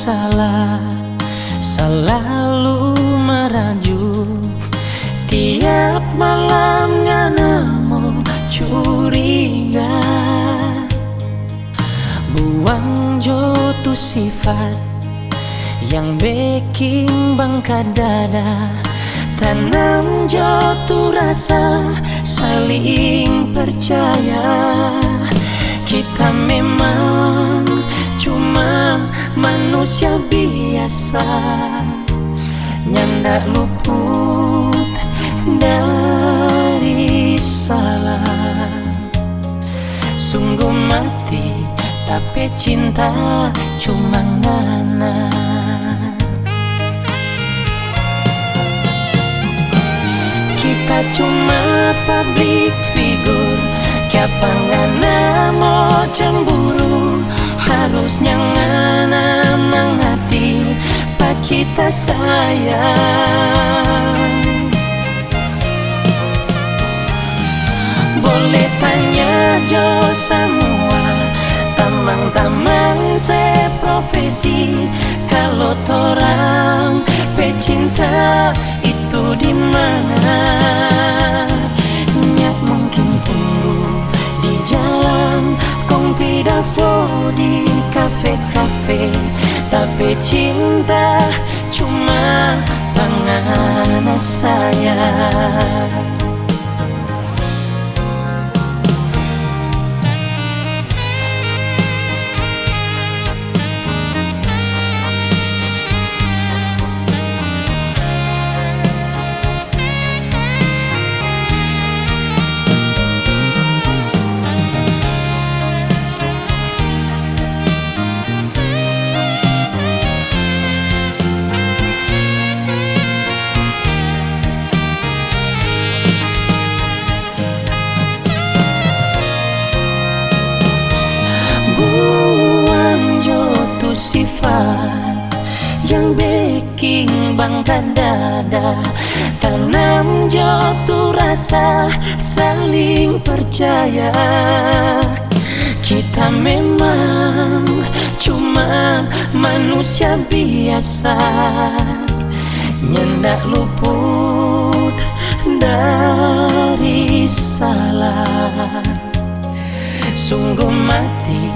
salah, selalu merajuk. Tiap malam nganamu curiga, buang jotu sifat yang bikin bangka dada. Tanam jotu rasa saling percaya. Kita memang cuma manusia biasa, nyandak luput dari salah. Sungguh mati tapi cinta cuma ngana. Kita cuma public figure, siapa ngana mau cemburu. Harusnya ngana mengerti pak kita sayang. Boleh tanya jo semua tamang-tamang seprofesi, kalau torang pecinta itu di mana? Nyak mungkin tunggu di jalan, kong pidafo di kafe-kafe, tapi cinta cuma pangana saya. Buang jotu sifat yang bikin bangka dada. Tanam jotu rasa saling percaya. Kita memang cuma manusia biasa, nyendak luput dari salah. Sungguh mati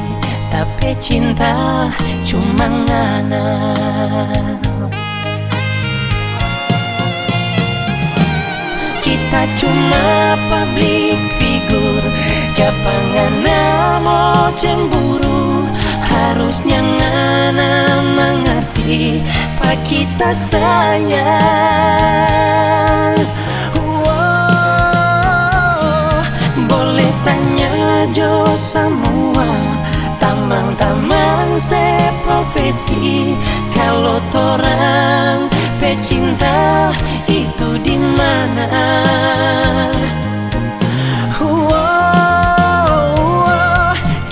tapi cinta cuma ngana. Kita cuma public figure, siapa ngana mau cemburu. Harusnya ngana mengerti pak kita sayang. Boleh tanya jo semua tamang-tamang seprofesi, kalau torang pecinta itu di mana?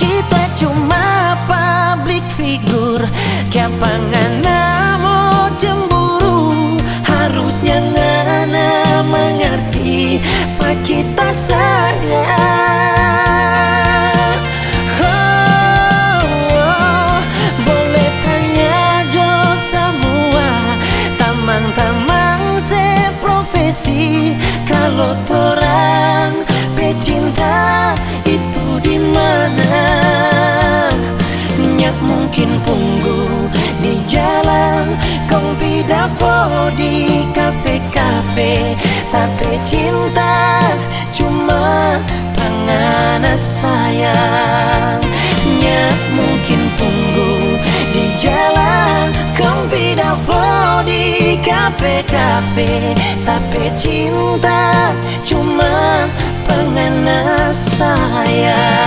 Kita cuma public figure, siapa ngana mau cemburu. Harusnya ngana mengerti pak kita sayang. Boleh tanya jo semua tamang-tamang seprofesi, kalau torang pecinta itu di mana? Nyak mungkin punggu di jalan, kong pidafo di kafe-kafe, tapi cinta cuma pangana sayang. Nyak mungkin tunggu di jalan, kong pidafo di kafe-kafe, tapi cinta cuma pangana sayang.